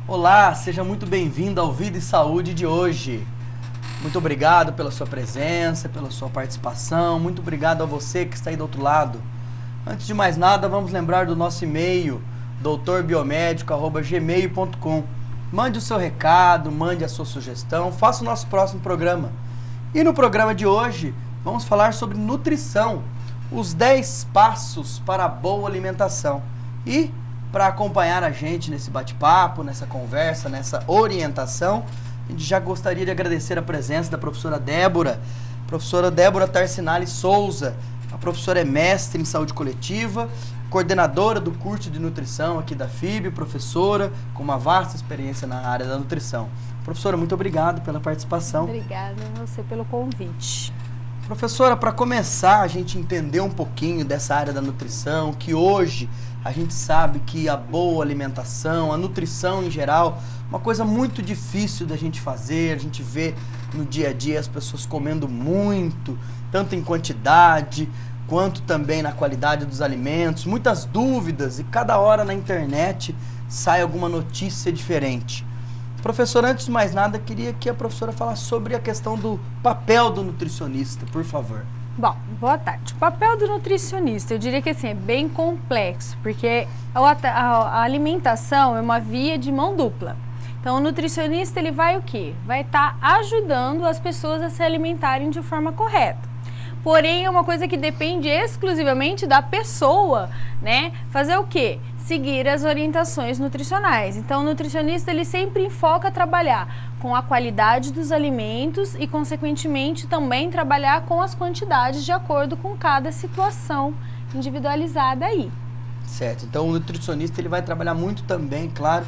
Olá, seja muito bem-vindo ao Vida e Saúde de hoje. Muito obrigado pela sua presença, pela sua participação. Muito obrigado a você que está aí do outro lado. Antes de mais nada, vamos lembrar do nosso e-mail, doutorbiomedico@gmail.com. Mande o seu recado, mande a sua sugestão, faça o nosso próximo programa. E no programa de hoje, vamos falar sobre nutrição, os 10 passos para a boa alimentação. E para acompanhar a gente nesse bate-papo, nessa conversa, nessa orientação, a gente já gostaria de agradecer a presença da professora Débora Tarcinali Souza. A professora é mestre em saúde coletiva, coordenadora do curso de nutrição aqui da FIB, professora com uma vasta experiência na área da nutrição. Professora, muito obrigado pela participação. Obrigada a você pelo convite. Professora, para começar a gente entender um pouquinho dessa área da nutrição, que hoje a gente sabe que a boa alimentação, a nutrição em geral, uma coisa muito difícil da gente fazer, a gente vê no dia a dia as pessoas comendo muito, tanto em quantidade, quanto também na qualidade dos alimentos, muitas dúvidas e cada hora na internet sai alguma notícia diferente. Professora, antes de mais nada, queria que a professora falasse sobre a questão do papel do nutricionista, por favor. Bom, boa tarde. O papel do nutricionista, eu diria que assim, é bem complexo, porque a alimentação é uma via de mão dupla. Então, o nutricionista, ele vai o quê? Vai estar ajudando as pessoas a se alimentarem de forma correta. Porém, é uma coisa que depende exclusivamente da pessoa, né? Fazer o quê? Seguir as orientações nutricionais. Então, o nutricionista, ele sempre enfoca trabalhar com a qualidade dos alimentos e, consequentemente, também trabalhar com as quantidades de acordo com cada situação individualizada aí. Certo. Então, o nutricionista, ele vai trabalhar muito também, claro,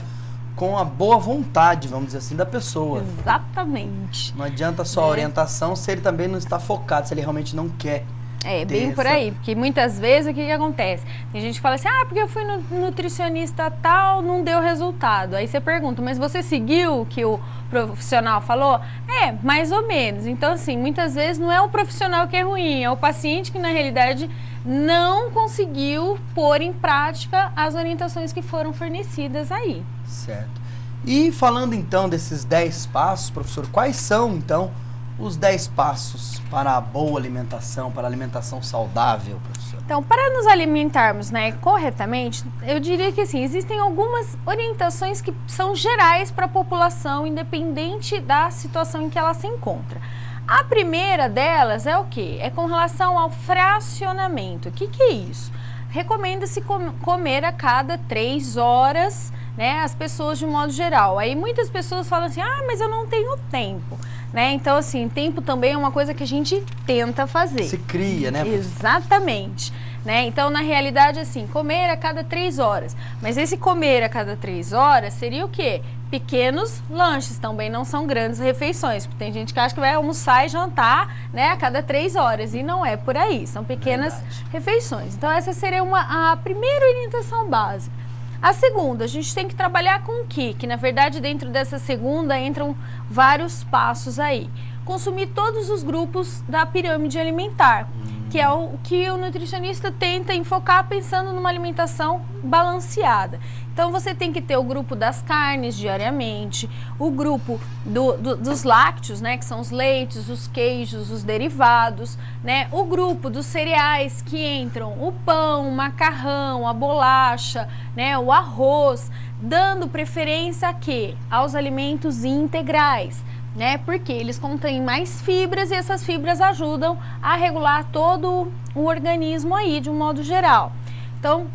com a boa vontade, vamos dizer assim, da pessoa. Exatamente. Não adianta só a orientação se ele também não está focado, se ele realmente não quer. É, bem por aí, porque muitas vezes o que acontece? Tem gente que fala assim, porque eu fui no nutricionista tal, não deu resultado. Aí você pergunta, mas você seguiu o que o profissional falou? É, mais ou menos. Então, assim, muitas vezes não é o profissional que é ruim, é o paciente que, na realidade, não conseguiu pôr em prática as orientações que foram fornecidas aí. Certo. E falando, então, desses 10 passos, professor, quais são, então, os 10 passos para a boa alimentação, para a alimentação saudável, professor? Então, para nos alimentarmos, né, corretamente, eu diria que assim, existem algumas orientações que são gerais para a população, independente da situação em que ela se encontra. A primeira delas é o quê? É com relação ao fracionamento. O que é isso? Recomenda-se comer a cada 3 horas, né, as pessoas de um modo geral. Aí muitas pessoas falam assim, mas eu não tenho tempo. Né? Então, assim, tempo também é uma coisa que a gente tenta fazer. Se cria, né? Exatamente. Né? Então, na realidade, assim, comer a cada 3 horas. Mas esse comer a cada 3 horas seria o quê? Pequenos lanches, também não são grandes refeições. Porque tem gente que acha que vai almoçar e jantar, né, a cada 3 horas. E não é por aí, são pequenas refeições. Então, essa seria a primeira orientação básica. A segunda, a gente tem que trabalhar com o quê? Que na verdade dentro dessa segunda entram vários passos aí. Consumir todos os grupos da pirâmide alimentar, que é o que o nutricionista tenta enfocar pensando numa alimentação balanceada. Então você tem que ter o grupo das carnes diariamente, o grupo dos lácteos, né, que são os leites, os queijos, os derivados, né, o grupo dos cereais que entram o pão, o macarrão, a bolacha, né, o arroz, dando preferência a quê? Aos alimentos integrais. Né, porque eles contêm mais fibras e essas fibras ajudam a regular todo o organismo aí de um modo geral. Então,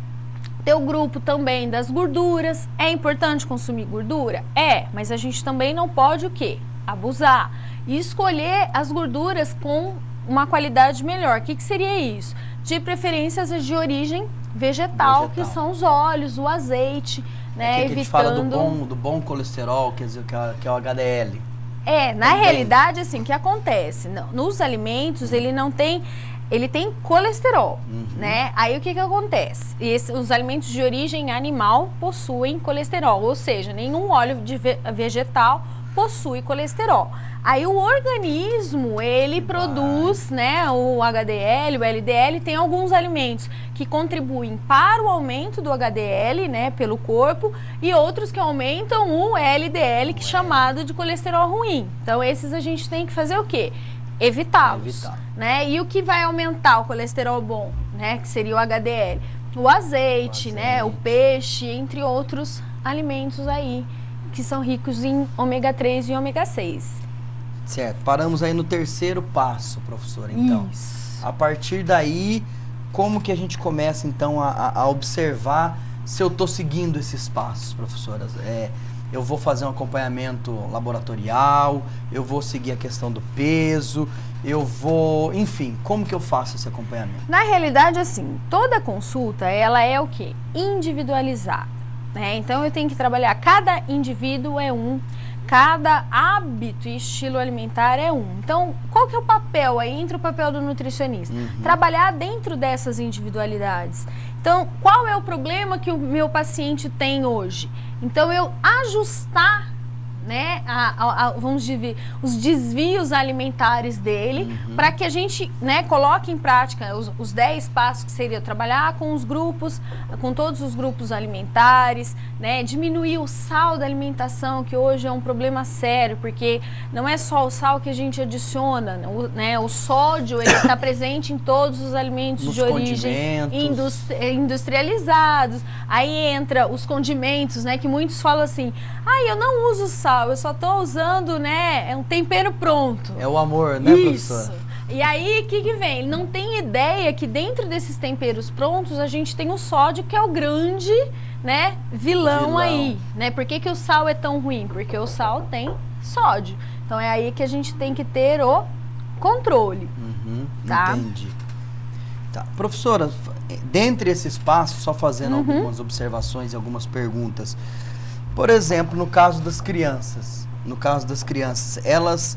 ter o grupo também das gorduras. É importante consumir gordura? É, mas a gente também não pode o quê? Abusar. E escolher as gorduras com uma qualidade melhor. O que seria isso? De preferências de origem vegetal, que são os óleos, o azeite, né, evitando... A gente fala do bom colesterol, quer dizer, que é o HDL. Na realidade, assim, o que acontece? Nos alimentos, ele tem colesterol, né? Aí o que acontece? Os alimentos de origem animal possuem colesterol, ou seja, nenhum óleo vegetal possui colesterol. Aí o organismo, ele produz, né, o HDL, o LDL, tem alguns alimentos que contribuem para o aumento do HDL, né, pelo corpo, e outros que aumentam o LDL, que é chamado de colesterol ruim. Então esses a gente tem que fazer o quê? Evitá-los, né? E o que vai aumentar o colesterol bom, né, que seria o HDL? O azeite, né, o peixe, entre outros alimentos aí, que são ricos em ômega 3 e ômega 6. Certo, paramos aí no terceiro passo, professora, então. Isso. A partir daí, como que a gente começa, então, a observar se eu estou seguindo esses passos, professoras? Eu vou fazer um acompanhamento laboratorial, eu vou seguir a questão do peso, eu vou... Enfim, como que eu faço esse acompanhamento? Na realidade, assim, toda consulta, ela é o quê? Individualizada, né? Então, eu tenho que trabalhar, cada indivíduo é um, cada hábito e estilo alimentar é um. Então, qual que é o papel aí, entre o papel do nutricionista? Trabalhar dentro dessas individualidades. Então, qual é o problema que o meu paciente tem hoje? Então, eu ajustar, né, vamos dizer, os desvios alimentares dele, para que a gente, né, coloque em prática os 10 passos, que seria trabalhar com os grupos, com todos os grupos alimentares, né, diminuir o sal da alimentação, que hoje é um problema sério, porque não é só o sal que a gente adiciona, né, o sódio, ele está presente em todos os alimentos de origem industrializados. Aí entra os condimentos, né, que muitos falam assim, eu não uso sal, eu só estou usando, né, um tempero pronto. É o amor, né, professora? Isso. E aí, o que vem? Ele não tem ideia que dentro desses temperos prontos a gente tem o sódio, que é o grande, né, vilão aí, né? Por que o sal é tão ruim? Porque o sal tem sódio. Então é aí que a gente tem que ter o controle. Tá? Entendi. Tá. Professora, dentre esses passos, só fazendo algumas observações e algumas perguntas. Por exemplo, no caso das crianças, elas,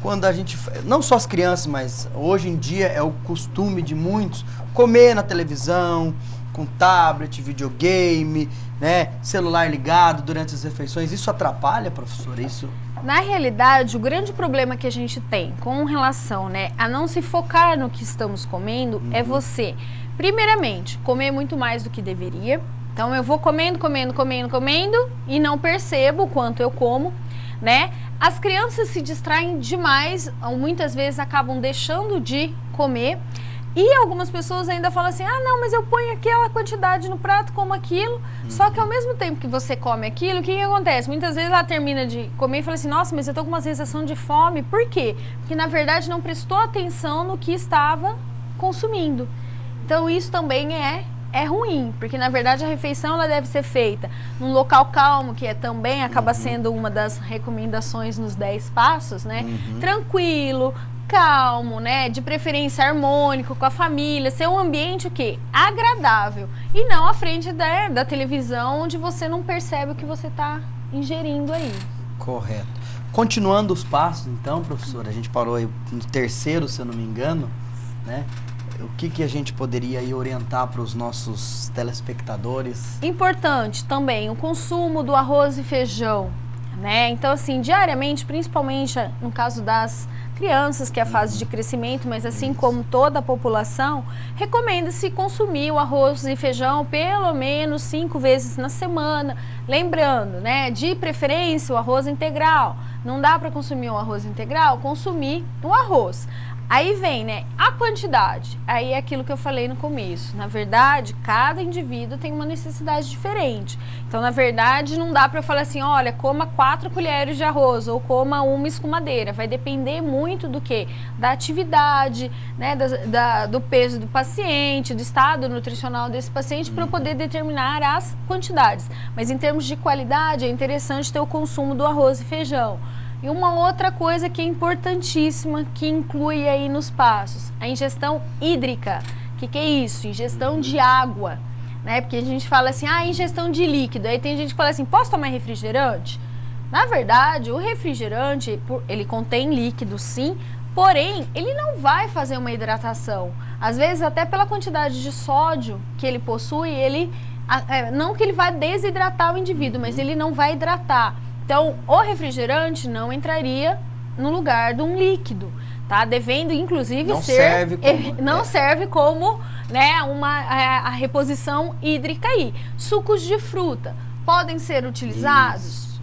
quando a gente, não só as crianças, mas hoje em dia é o costume de muitos comer na televisão, com tablet, videogame, né, celular ligado durante as refeições. Isso atrapalha, professora? Isso? Na realidade, o grande problema que a gente tem com relação, né, a não se focar no que estamos comendo é você, primeiramente, comer muito mais do que deveria. Então, eu vou comendo e não percebo o quanto eu como, né? As crianças se distraem demais, ou muitas vezes acabam deixando de comer. E algumas pessoas ainda falam assim, não, mas eu ponho aquela quantidade no prato, como aquilo. Só que ao mesmo tempo que você come aquilo, o que acontece? Muitas vezes ela termina de comer e fala assim, nossa, mas eu tô com uma sensação de fome. Por quê? Porque na verdade não prestou atenção no que estava consumindo. Então isso também é ruim, porque na verdade a refeição ela deve ser feita num local calmo, que também acaba sendo uma das recomendações nos 10 passos, né? Tranquilo, calmo, né? De preferência harmônico, com a família, ser um ambiente o quê? Agradável. E não à frente da televisão, onde você não percebe o que você está ingerindo aí. Correto. Continuando os passos, então, professora, a gente parou aí no terceiro, se eu não me engano, né? O que a gente poderia aí orientar para os nossos telespectadores? Importante também o consumo do arroz e feijão, né? Então, assim, diariamente, principalmente no caso das crianças, que é a fase de crescimento, mas assim como toda a população, recomenda-se consumir o arroz e feijão pelo menos 5 vezes na semana. Lembrando, né, de preferência o arroz integral. Não dá para consumir o arroz integral? Consumir o arroz. Aí vem, né, a quantidade. Aí é aquilo que eu falei no começo. Na verdade, cada indivíduo tem uma necessidade diferente. Então, na verdade, não dá para eu falar assim, olha, coma 4 colheres de arroz ou coma uma escumadeira. Vai depender muito do quê? Da atividade, né, do peso do paciente, do estado nutricional desse paciente, para eu poder determinar as quantidades. Mas em termos de qualidade, é interessante ter o consumo do arroz e feijão. E uma outra coisa que é importantíssima, que inclui aí nos passos, a ingestão hídrica. O que é isso? Ingestão de água, né? Porque a gente fala assim, ingestão de líquido. Aí tem gente que fala assim, posso tomar refrigerante? Na verdade, o refrigerante, ele contém líquido sim, porém, ele não vai fazer uma hidratação. Às vezes, até pela quantidade de sódio que ele possui, não que ele vai desidratar o indivíduo, mas ele não vai hidratar. Então, o refrigerante não entraria no lugar de um líquido, tá? Devendo, inclusive, não serve como, né, a reposição hídrica aí. Sucos de fruta podem ser utilizados? Isso.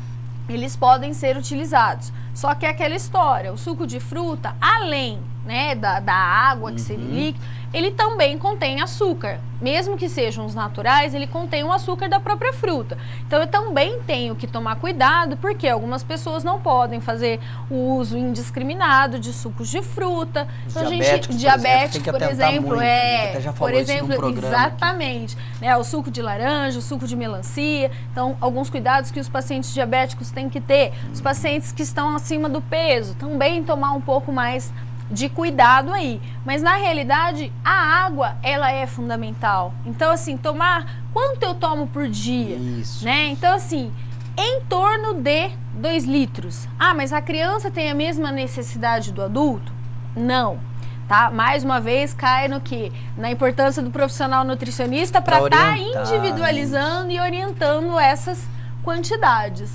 Eles podem ser utilizados. Só que é aquela história, o suco de fruta, além, né, da água, que seria líquido, ele também contém açúcar. Mesmo que sejam os naturais, ele contém o açúcar da própria fruta. Então, eu também tenho que tomar cuidado, porque algumas pessoas não podem fazer o uso indiscriminado de sucos de fruta. Os então, diabéticos, por exemplo, muito, até já falou isso num programa exatamente, né, o suco de laranja, o suco de melancia. Então, alguns cuidados que os pacientes diabéticos têm que ter. Os pacientes que estão acima do peso, também tomar um pouco mais de cuidado aí. Mas na realidade, a água, ela é fundamental. Então, assim, tomar, quanto eu tomo por dia? Isso. Né? Então, assim, em torno de 2 litros. Ah, mas a criança tem a mesma necessidade do adulto? Não. Tá? Mais uma vez, cai no que? Na importância do profissional nutricionista para estar individualizando e orientando essas quantidades.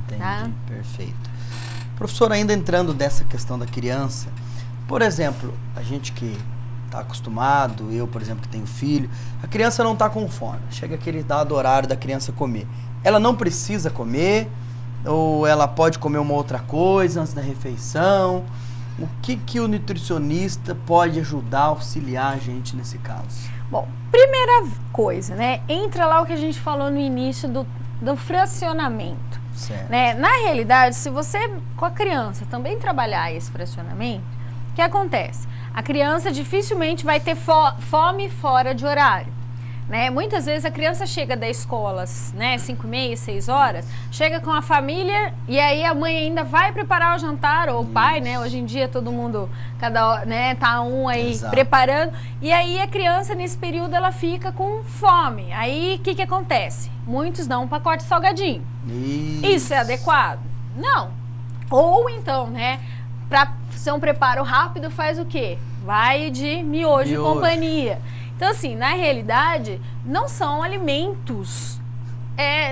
Entendi, tá? Perfeito. Professor, ainda entrando dessa questão da criança, por exemplo, a gente que está acostumado, eu, por exemplo, que tenho filho, a criança não está com fome. Chega aquele dado horário da criança comer. Ela não precisa comer, ou ela pode comer uma outra coisa antes da refeição? O que o nutricionista pode ajudar, auxiliar a gente nesse caso? Bom, primeira coisa, né? Entra lá o que a gente falou no início do fracionamento. Certo. Né? Na realidade, se você, com a criança, também trabalhar esse fracionamento, o que acontece? A criança dificilmente vai ter fome fora de horário. Né? Muitas vezes a criança chega da escola, né, 5h30, 6 horas, chega com a família e aí a mãe ainda vai preparar o jantar, ou o pai, né? Hoje em dia todo mundo, né, tá um aí Exato. preparando, e aí a criança nesse período ela fica com fome. Aí o que acontece? Muitos dão um pacote de salgadinho. Isso é adequado? Não. Ou então, né, para ser um preparo rápido, faz o quê? Vai de miojo e companhia. Então, assim, na realidade, não são alimentos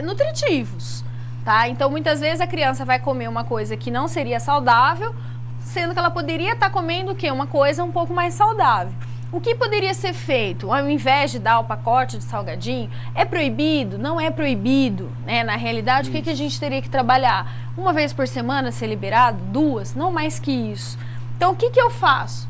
nutritivos, tá? Então, muitas vezes a criança vai comer uma coisa que não seria saudável, sendo que ela poderia estar comendo o quê? Uma coisa um pouco mais saudável. O que poderia ser feito? Ao invés de dar o pacote de salgadinho, é proibido? Não é proibido, né? Na realidade, o que a gente teria que trabalhar? Uma vez por semana ser liberado? 2? Não mais que isso. Então, o que eu faço?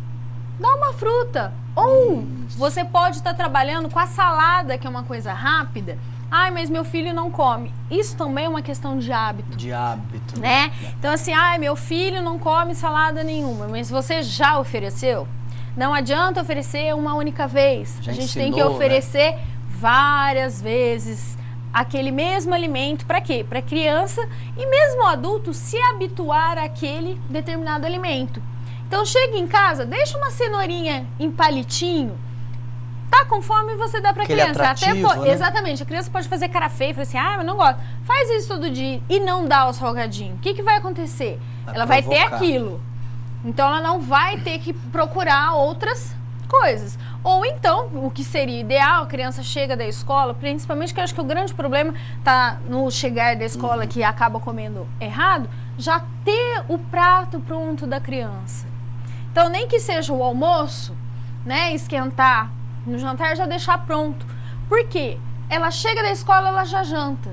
Dá uma fruta. Ou você pode estar trabalhando com a salada, que é uma coisa rápida. Ai, mas meu filho não come. Isso também é uma questão de hábito. De hábito. Né? Então, assim, ai, meu filho não come salada nenhuma. Mas você já ofereceu? Não adianta oferecer uma única vez. Já a gente ensinou, tem que oferecer várias vezes aquele mesmo alimento. Para quê? Para a criança e mesmo o adulto se habituar àquele determinado alimento. Então, chega em casa, deixa uma cenourinha em palitinho. Tá com fome, você dá pra criança. Né? Exatamente. A criança pode fazer cara feia e falar assim, mas não gosto. Faz isso todo dia e não dá o salgadinho. O que vai acontecer? Ela vai ter aquilo. Então, ela não vai ter que procurar outras coisas. Ou então, o que seria ideal, a criança chega da escola, principalmente que eu acho que o grande problema tá no chegar da escola que acaba comendo errado, já ter o prato pronto da criança. Então, nem que seja o almoço, né, esquentar, no jantar já deixar pronto. Por quê? Ela chega da escola, ela já janta.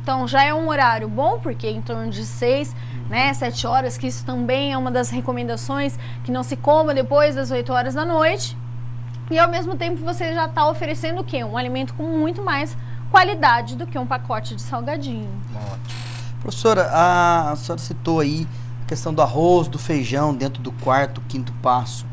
Então, já é um horário bom, porque em torno de 6, né, 7 horas, que isso também é uma das recomendações, que não se coma depois das 8 horas da noite. E, ao mesmo tempo, você já está oferecendo o quê? Um alimento com muito mais qualidade do que um pacote de salgadinho. Ótimo. Professora, a senhora citou aí a questão do arroz, do feijão dentro do 4º, 5º passo.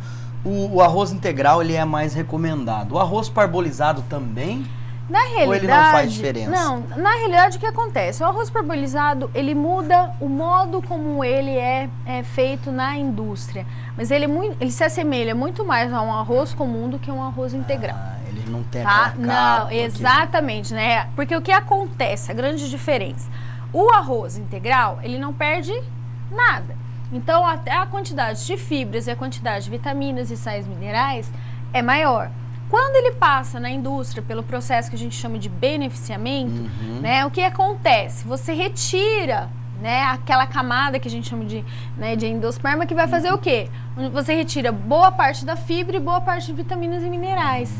O arroz integral, ele é mais recomendado. O arroz parbolizado também? Na realidade, ou ele não faz diferença? Não, na realidade o que acontece? O arroz parbolizado, ele muda o modo como ele é feito na indústria. Mas ele se assemelha muito mais a um arroz comum do que um arroz integral. Ele não tem aquela capa. Não, exatamente, né? Porque o que acontece, a grande diferença, o arroz integral, ele não perde nada. Então, até a quantidade de fibras e a quantidade de vitaminas e sais minerais é maior. Quando ele passa na indústria pelo processo que a gente chama de beneficiamento, né, o que acontece? Você retira, né, aquela camada que a gente chama de, né, de endosperma, que vai fazer o quê? Você retira boa parte da fibra e boa parte de vitaminas e minerais.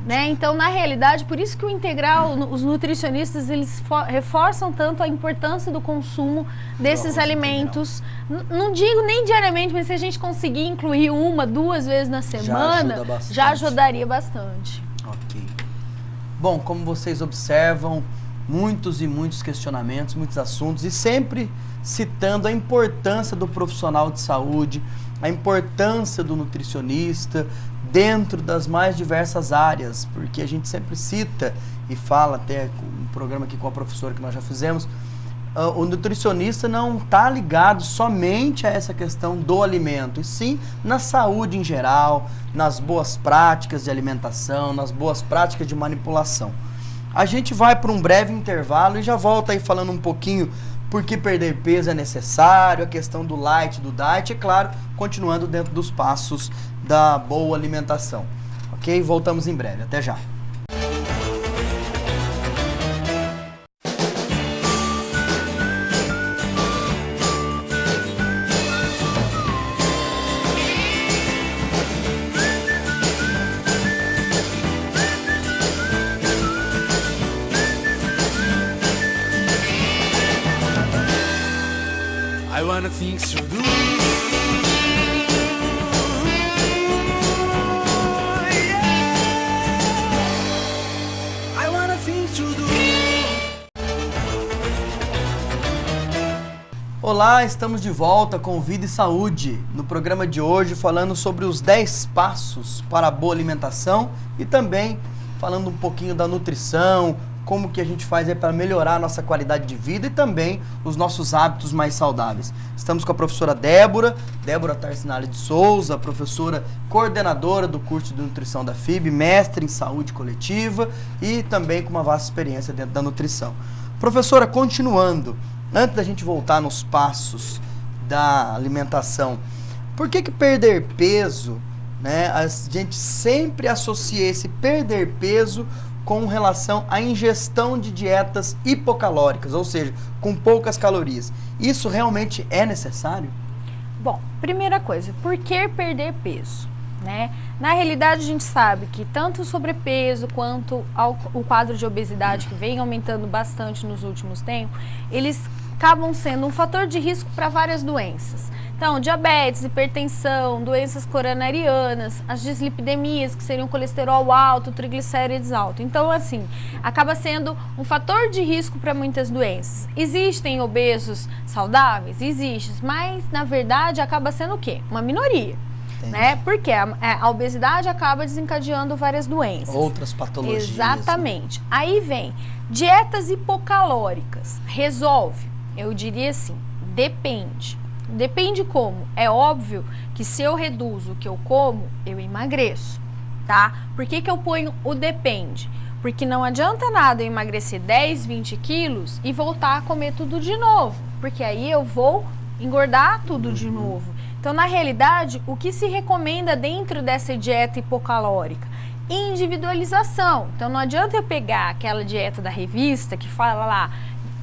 Né? Então, na realidade, por isso que o integral, os nutricionistas, eles reforçam tanto a importância do consumo desses alimentos. Não digo nem diariamente, mas se a gente conseguir incluir 1, 2 vezes na semana, já ajudaria bastante. Ok. Bom, como vocês observam, muitos e muitos questionamentos, muitos assuntos, e sempre citando a importância do profissional de saúde, a importância do nutricionista dentro das mais diversas áreas, porque a gente sempre cita e fala, até um programa aqui com a professora que nós já fizemos, o nutricionista não está ligado somente a essa questão do alimento, e sim na saúde em geral, nas boas práticas de alimentação, nas boas práticas de manipulação. A gente vai para um breve intervalo e já volta aí falando um pouquinho por que perder peso é necessário, a questão do light, do diet, e claro, continuando dentro dos passos da boa alimentação. Ok? Voltamos em breve. Até já. I wanna think so do. I wanna think so do. Olá, estamos de volta com Vida e Saúde. No programa de hoje falando sobre os 10 passos para a boa alimentação e também falando um pouquinho da nutrição, como que a gente faz aí para melhorar a nossa qualidade de vida e também os nossos hábitos mais saudáveis. Estamos com a professora Débora Tarcinali de Souza, professora coordenadora do curso de nutrição da FIB, mestre em saúde coletiva e também com uma vasta experiência dentro da nutrição. Professora, continuando, antes da gente voltar nos passos da alimentação, por que perder peso, né? A gente sempre associa esse perder peso com relação à ingestão de dietas hipocalóricas, ou seja, com poucas calorias. Isso realmente é necessário? Bom, primeira coisa, por que perder peso? Né? Na realidade, a gente sabe que tanto o sobrepeso quanto o quadro de obesidade, que vem aumentando bastante nos últimos tempos, eles acabam sendo um fator de risco para várias doenças. Então, diabetes, hipertensão, doenças coronarianas, as dislipidemias, que seriam colesterol alto, triglicérides alto. Então, assim, acaba sendo um fator de risco para muitas doenças. Existem obesos saudáveis? Existem, mas, na verdade, acaba sendo o quê? Uma minoria. Né? Porque a obesidade acaba desencadeando várias doenças. Outras patologias. Exatamente. Né? Aí vem dietas hipocalóricas. Resolve? Eu diria assim, depende. Depende como. É óbvio que se eu reduzo o que eu como, eu emagreço, tá? Por que eu ponho o depende? Porque não adianta nada eu emagrecer 10, 20 quilos e voltar a comer tudo de novo. Porque aí eu vou engordar tudo de novo. Então, na realidade, o que se recomenda dentro dessa dieta hipocalórica? Individualização. Então, não adianta eu pegar aquela dieta da revista que fala lá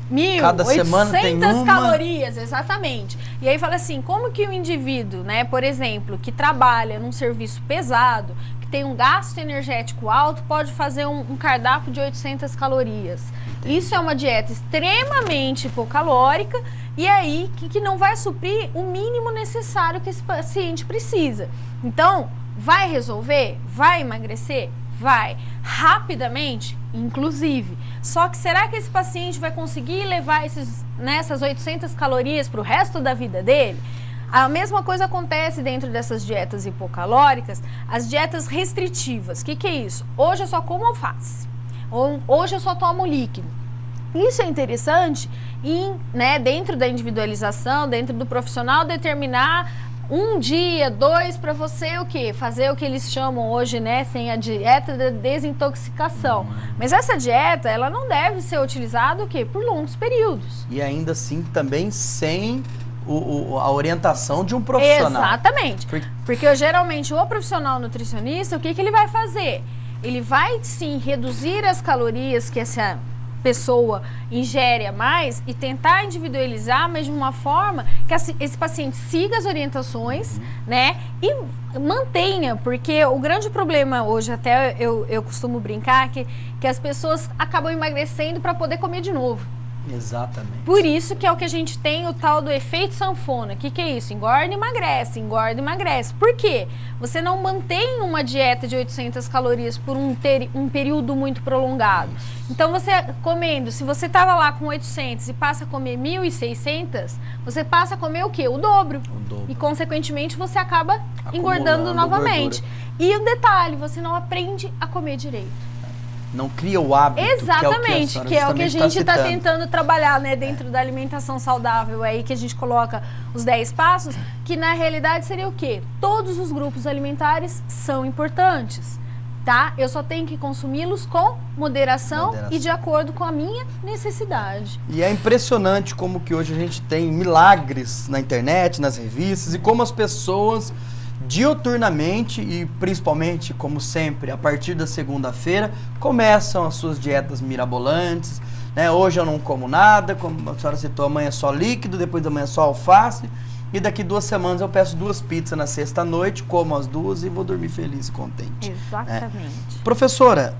1.800 calorias, exatamente. E aí fala assim, como que o indivíduo, né, por exemplo, que trabalha num serviço pesado, que tem um gasto energético alto, pode fazer um cardápio de 800 calorias. Isso é uma dieta extremamente hipocalórica e aí que não vai suprir o mínimo necessário que esse paciente precisa. Então, vai resolver? Vai emagrecer? Vai. Rapidamente? Inclusive. Só que será que esse paciente vai conseguir levar essas 800 calorias para o resto da vida dele? A mesma coisa acontece dentro dessas dietas hipocalóricas, as dietas restritivas. O que é isso? Hoje eu só como alface. Hoje eu só tomo líquido. Isso é interessante dentro da individualização, dentro do profissional, determinar 1 dia, 2 para você o quê? Fazer o que eles chamam hoje, né, tem a dieta da desintoxicação. Mas essa dieta, ela não deve ser utilizada o quê? Por longos períodos. E ainda assim também sem a orientação de um profissional. Exatamente. Porque geralmente o profissional nutricionista, o que ele vai fazer? Ele vai sim reduzir as calorias que essa pessoa ingere a mais e tentar individualizar, mas de uma forma que esse paciente siga as orientações, né, e mantenha, porque o grande problema hoje, até eu costumo brincar, que as pessoas acabam emagrecendo para poder comer de novo. Exatamente. Por isso que é o que a gente tem o tal do efeito sanfona. O que é isso? Engorda e emagrece, engorda e emagrece. Por quê? Você não mantém uma dieta de 800 calorias por um período muito prolongado. Então você comendo, se você estava lá com 800 e passa a comer 1.600, você passa a comer o quê? O dobro. E consequentemente você acaba engordando novamente. Gordura. E o detalhe, você não aprende a comer direito. Não cria o hábito. Exatamente, que é o que a gente está tentando trabalhar, né, dentro da alimentação saudável, aí que a gente coloca os 10 passos, que na realidade seria o quê? Todos os grupos alimentares são importantes, tá? Eu só tenho que consumi-los com moderação e de acordo com a minha necessidade. E é impressionante como que hoje a gente tem milagres na internet, nas revistas, e como as pessoas diuturnamente e principalmente, como sempre, a partir da segunda-feira, começam as suas dietas mirabolantes, né? Hoje eu não como nada, como a senhora citou, amanhã é só líquido, depois da manhã é só alface, e daqui 2 semanas eu peço 2 pizzas na sexta-noite, como as 2 e vou dormir feliz e contente. Exatamente. Professora,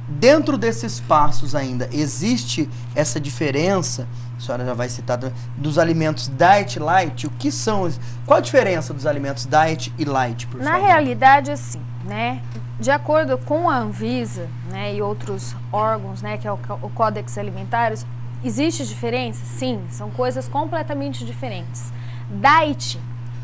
dentro desses passos ainda, existe essa diferença, a senhora já vai citar, dos alimentos diet e light? O que são? Qual a diferença dos alimentos diet e light, por favor? Na realidade, assim, né, de acordo com a Anvisa, né, e outros órgãos, né, que é o Códex Alimentários, existe diferença? Sim, são coisas completamente diferentes. Diet,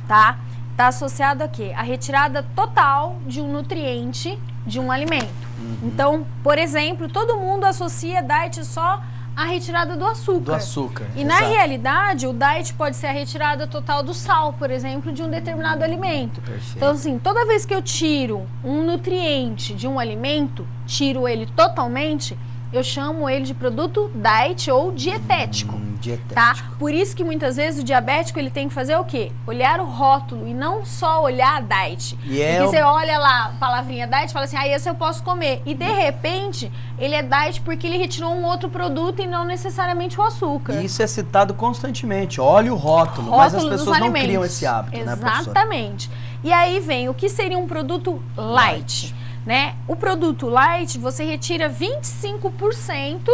tá associado a quê? A retirada total de um nutriente de um alimento. Então, por exemplo, todo mundo associa diet só à retirada do açúcar. Do açúcar, E na realidade, o diet pode ser a retirada total do sal, por exemplo, de um determinado alimento. Perfeito. Então, assim, toda vez que eu tiro um nutriente de um alimento, tiro ele totalmente, eu chamo ele de produto diet ou dietético. Dietético. Tá? Por isso que muitas vezes o diabético ele tem que fazer o quê? Olhar o rótulo e não só olhar a diet. Porque você olha lá a palavrinha diet e fala assim, esse eu posso comer. E de repente, ele é diet porque ele retirou um outro produto e não necessariamente o açúcar. E isso é citado constantemente. Olha o rótulo, mas as pessoas não criam esse hábito, né, professora? Exatamente. E aí vem o que seria um produto light. Né? O produto light, você retira 25%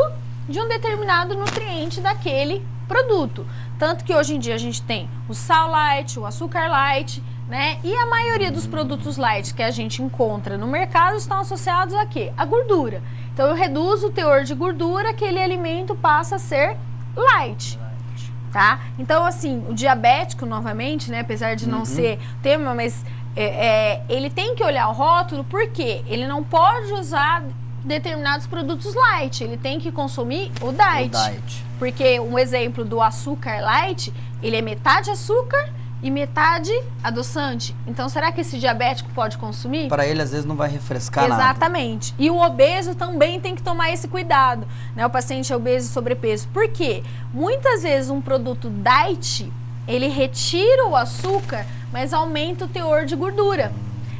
de um determinado nutriente daquele produto. Tanto que hoje em dia a gente tem o sal light, o açúcar light, né? E a maioria dos produtos light que a gente encontra no mercado estão associados a quê? A gordura. Então eu reduzo o teor de gordura, aquele alimento passa a ser light. Tá? Então, assim, o diabético, novamente, né? Apesar de não ser tema, mas ele tem que olhar o rótulo, porque ele não pode usar determinados produtos light, ele tem que consumir o diet. Porque um exemplo do açúcar light, ele é metade açúcar e metade adoçante. Então, será que esse diabético pode consumir? Para ele, às vezes, não vai refrescar nada. Exatamente. E o obeso também tem que tomar esse cuidado, né? O paciente é obeso e sobrepeso. Por quê? Muitas vezes um produto diet, ele retira o açúcar, mas aumenta o teor de gordura.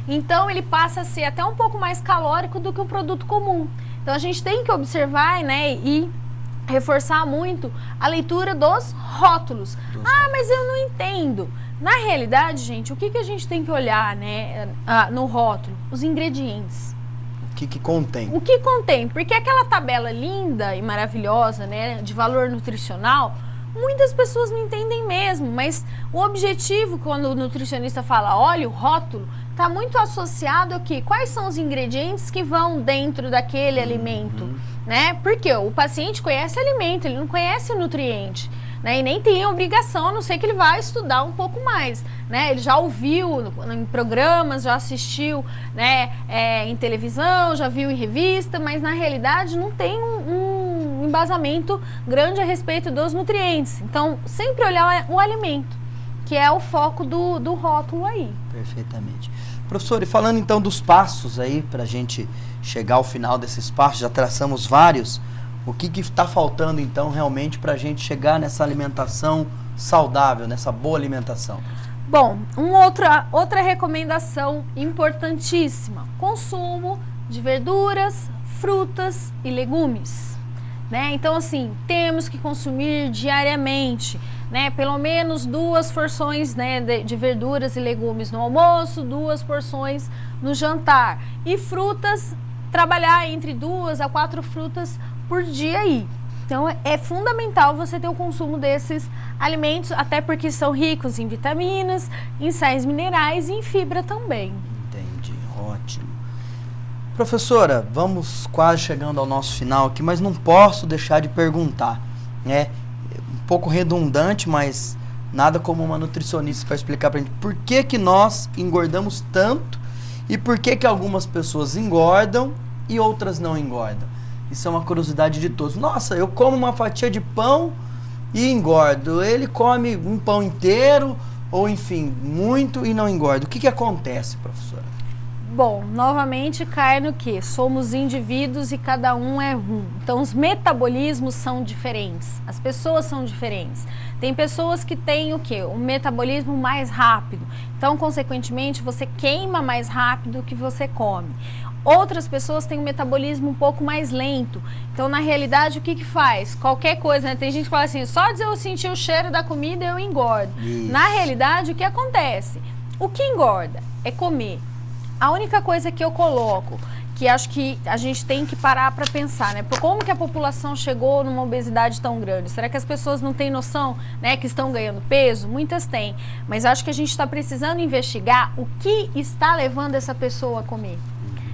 Então, ele passa a ser até um pouco mais calórico do que um produto comum. Então, a gente tem que observar, né, e reforçar muito a leitura dos rótulos. Mas eu não entendo. Na realidade, gente, o que a gente tem que olhar, né, no rótulo? Os ingredientes. O que contém? O que contém? Porque aquela tabela linda e maravilhosa, né, de valor nutricional, muitas pessoas não entendem mesmo, mas o objetivo, quando o nutricionista fala, olha o rótulo, está muito associado a que quais são os ingredientes que vão dentro daquele alimento, né? Porque o paciente conhece alimento, ele não conhece o nutriente, né? E nem tem obrigação, a não ser que ele vá estudar um pouco mais, né? Ele já ouviu em programas, já assistiu, né, em televisão, já viu em revista, mas na realidade não tem um embasamento grande a respeito dos nutrientes. Então, sempre olhar o alimento, que é o foco do rótulo aí. Perfeitamente. Professor, e falando então dos passos aí, para a gente chegar ao final desses passos, já traçamos vários, o que está faltando então realmente para a gente chegar nessa alimentação saudável, nessa boa alimentação? Bom, outra recomendação importantíssima, consumo de verduras, frutas e legumes. né? Então, assim, temos que consumir diariamente, né? Pelo menos 2 porções, né, de verduras e legumes no almoço, 2 porções no jantar. E frutas, trabalhar entre 2 a 4 frutas por dia aí. Então, é fundamental você ter o consumo desses alimentos, até porque são ricos em vitaminas, em sais minerais e em fibra também. Entendi, ótimo. Professora, vamos quase chegando ao nosso final aqui, mas não posso deixar de perguntar, né? Um pouco redundante, mas nada como uma nutricionista para explicar pra gente por que que nós engordamos tanto e por que que algumas pessoas engordam e outras não engordam. Isso é uma curiosidade de todos. Nossa, eu como uma fatia de pão e engordo. Ele come um pão inteiro, ou enfim, muito e não engorda. O que que acontece, professora? Bom, novamente cai no que? Somos indivíduos e cada um é um. Então, os metabolismos são diferentes. As pessoas são diferentes. Tem pessoas que têm o quê? Um metabolismo mais rápido. Então, consequentemente, você queima mais rápido do que você come. Outras pessoas têm um metabolismo um pouco mais lento. Então, na realidade, o que que faz? Qualquer coisa, né? Tem gente que fala assim, só de eu sentir o cheiro da comida, eu engordo. Isso. Na realidade, o que acontece? O que engorda é comer. A única coisa que eu coloco, que acho que a gente tem que parar para pensar, né? Como que a população chegou numa obesidade tão grande? Será que as pessoas não têm noção, né, que estão ganhando peso? Muitas têm. Mas acho que a gente está precisando investigar o que está levando essa pessoa a comer.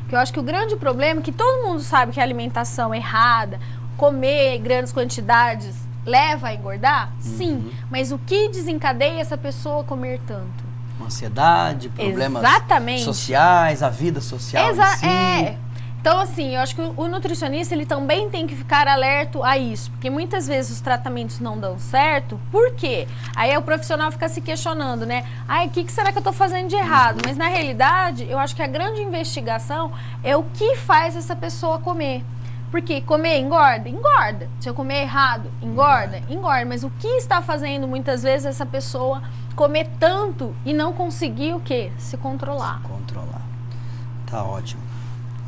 Porque eu acho que o grande problema é que todo mundo sabe que a alimentação é errada, comer grandes quantidades leva a engordar? Sim. Mas o que desencadeia essa pessoa a comer tanto? Ansiedade, problemas Exatamente. sociais, a vida social em si. Então, assim, eu acho que o nutricionista, ele também tem que ficar alerta a isso, porque muitas vezes os tratamentos não dão certo. Por quê? Aí o profissional fica se questionando, né? Ai, o que será que eu tô fazendo de errado? Mas, na realidade, eu acho que a grande investigação é o que faz essa pessoa comer. Porque comer engorda? Engorda. Se eu comer errado, engorda? Engorda. Mas o que está fazendo, muitas vezes, essa pessoa comer tanto e não conseguir o quê? Se controlar. Controlar. Tá ótimo.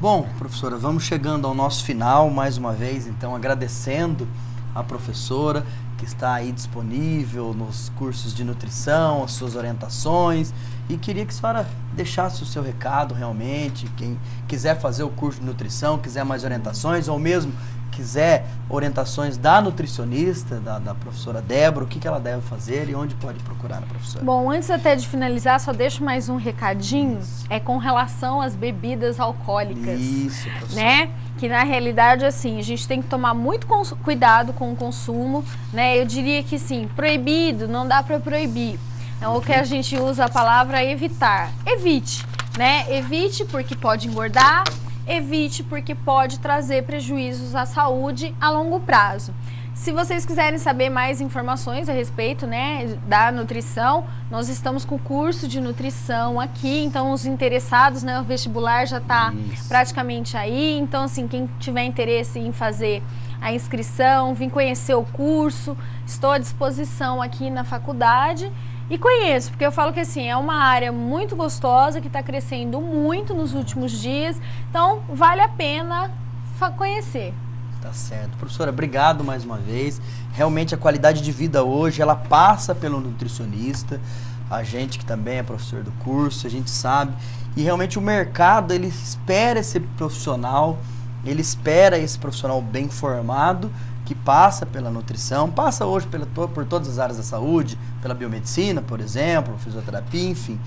Bom, professora, vamos chegando ao nosso final, mais uma vez, então, agradecendo a professora que está aí disponível nos cursos de nutrição, as suas orientações, e queria que a senhora deixasse o seu recado realmente, quem quiser fazer o curso de nutrição, quiser mais orientações, ou mesmo quiser orientações da nutricionista, da professora Débora, o que ela deve fazer e onde pode procurar a professora? Bom, antes até de finalizar, só deixo mais um recadinho, com relação às bebidas alcoólicas. Isso, professora. Né? Que na realidade, assim, a gente tem que tomar muito cuidado com o consumo, né? Eu diria que, sim, proibido, não dá para proibir. É o que a gente usa a palavra evitar. Evite, né? Evite porque pode engordar, evite porque pode trazer prejuízos à saúde a longo prazo. Se vocês quiserem saber mais informações a respeito, né, da nutrição, nós estamos com o curso de nutrição aqui, então os interessados, né, o vestibular já está praticamente aí, então assim, quem tiver interesse em fazer a inscrição, vir conhecer o curso, estou à disposição aqui na faculdade. E conheço, porque eu falo que assim, é uma área muito gostosa, que está crescendo muito nos últimos dias, então vale a pena conhecer. Tá certo. Professora, obrigado mais uma vez. Realmente a qualidade de vida hoje, ela passa pelo nutricionista, a gente que também é professor do curso, a gente sabe, e realmente o mercado, ele espera esse profissional, ele espera esse profissional bem formado, que passa pela nutrição, passa hoje por todas as áreas da saúde, pela biomedicina, por exemplo, fisioterapia, enfim.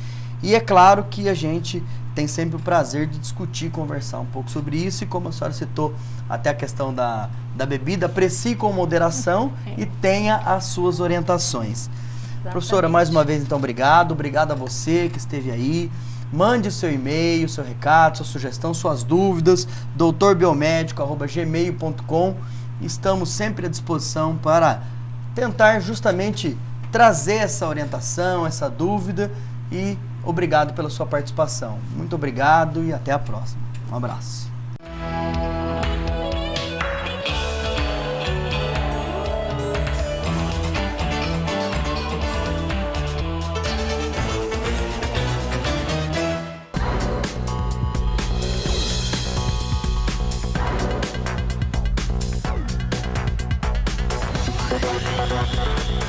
E é claro que a gente tem sempre o prazer de discutir, conversar um pouco sobre isso, e como a senhora citou, até a questão da bebida, aprecie com moderação e tenha as suas orientações. Exatamente. Professora, mais uma vez, então, obrigado a você que esteve aí. Mande o seu e-mail, seu recado, sua sugestão, suas dúvidas, doutorbiomédico@gmail.com. Estamos sempre à disposição para tentar justamente trazer essa orientação, essa dúvida, e obrigado pela sua participação. Muito obrigado e até a próxima. Um abraço. do.